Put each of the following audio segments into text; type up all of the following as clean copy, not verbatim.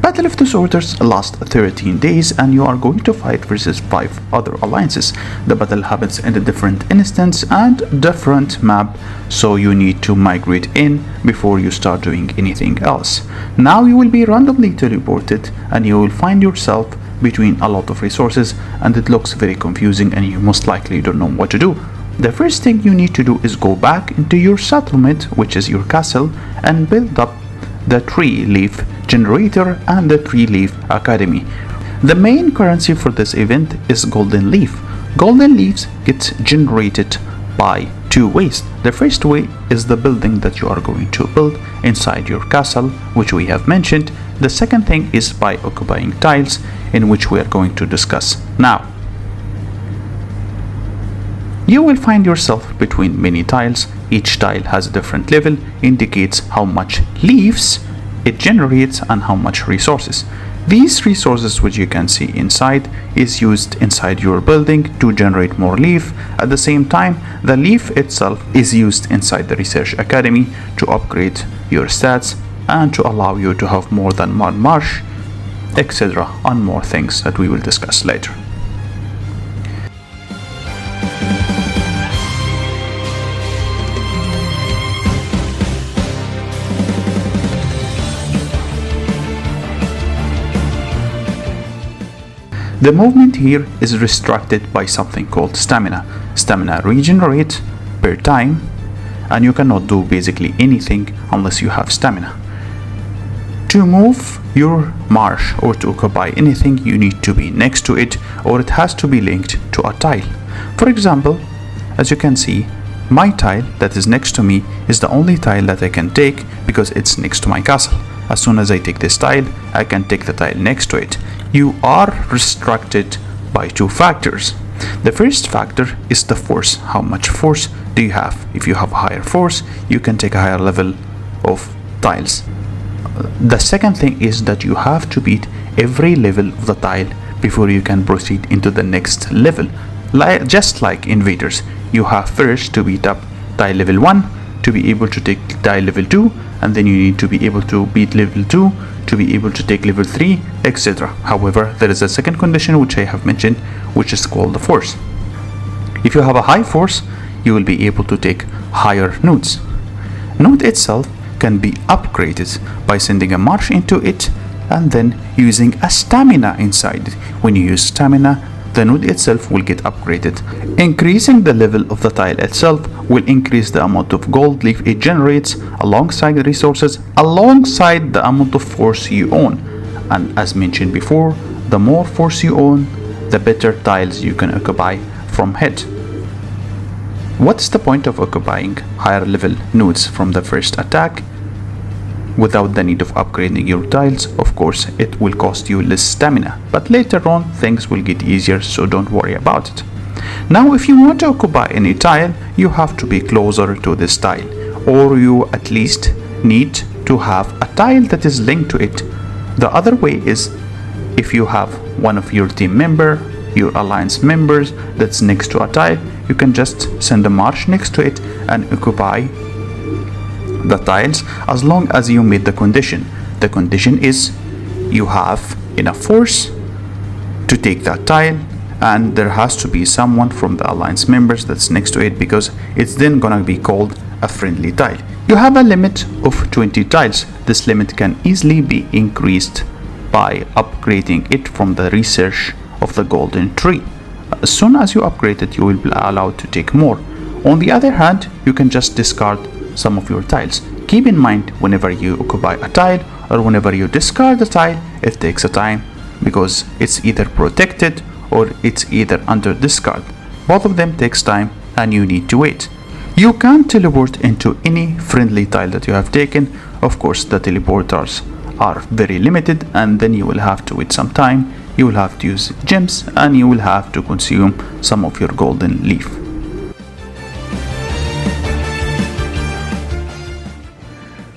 Battle of the Sorters lasts 13 days and you are going to fight versus 5 other alliances. The battle happens in a different instance and different map, so you need to migrate in before you start doing anything else. Now you will be randomly teleported and you will find yourself between a lot of resources, and it looks very confusing and you most likely don't know what to do. The first thing you need to do is go back into your settlement, which is your castle, and build up the tree leaf generator and the tree leaf academy. The main currency for this event is golden leaf. Golden leaves get generated by 2 ways. The first way is the building that you are going to build inside your castle, which we have mentioned. The second thing is by occupying tiles, in which we are going to discuss now. You will find yourself between many tiles. Each tile has a different level, indicates how much leaves it generates and how much resources. These resources, which you can see inside, is used inside your building to generate more leaf. At the same time, the leaf itself is used inside the research academy to upgrade your stats and to allow you to have more than one marsh, etc., and more things that we will discuss later. The movement here is restricted by something called stamina. Stamina regenerates per time, and you cannot do basically anything unless you have stamina. To move your marsh or to occupy anything, you need to be next to it, or it has to be linked to a tile. For example, as you can see, my tile that is next to me is the only tile that I can take because it's next to my castle. As soon as I take this tile, I can take the tile next to it. You are restricted by 2 factors. The first factor is the force. How much force do you have? If you have a higher force, you can take a higher level of tiles. The second thing is that you have to beat every level of the tile before you can proceed into the next level. Just like invaders, you have first to beat up tile level 1 to be able to take tile level 2, and then you need to be able to beat level 2 to be able to take level 3, etc. However, there is a second condition which I have mentioned, which is called the force. If you have a high force, you will be able to take higher nodes. Node itself can be upgraded by sending a marsh into it and then using a stamina inside it. When you use stamina, the node itself will get upgraded. Increasing the level of the tile itself will increase the amount of gold leaf it generates alongside the resources, alongside the amount of force you own. And as mentioned before, the more force you own, the better tiles you can occupy from head. What's the point of occupying higher level nodes from the first attack without the need of upgrading your tiles? Of course, it will cost you less stamina, but later on things will get easier, so don't worry about it. Now, if you want to occupy any tile, you have to be closer to this tile, or you at least need to have a tile that is linked to it. The other way is if you have one of your team member, your alliance members that's next to a tile, you can just send a march next to it and occupy the tiles as long as you meet the condition. The condition is you have enough force to take that tile, and there has to be someone from the alliance members that's next to it, because it's then gonna be called a friendly tile. You have a limit of 20 tiles. This limit can easily be increased by upgrading it from the research of the golden tree. As soon as you upgrade it, you will be allowed to take more. On the other hand, you can just discard some of your tiles. Keep in mind, whenever you occupy a tile or whenever you discard a tile, it takes a time because it's either protected or it's either under discard. Both of them takes time and you need to wait. You can teleport into any friendly tile that you have taken. Of course, the teleporters are very limited, and then you will have to wait some time. You will have to use gems and you will have to consume some of your golden leaf.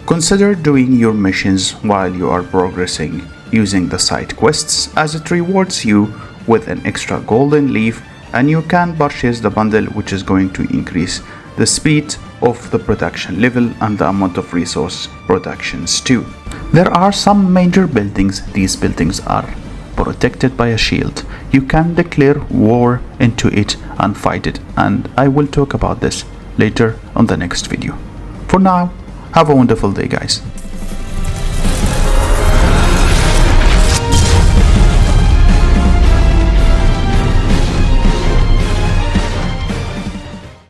Consider doing your missions while you are progressing using the side quests, as it rewards you with an extra golden leaf, and you can purchase the bundle, which is going to increase the speed of the protection level and the amount of resource protections too. There are some major buildings. These buildings are protected by a shield. You can declare war into it and fight it, and I will talk about this later on the next video. For now, have a wonderful day, guys.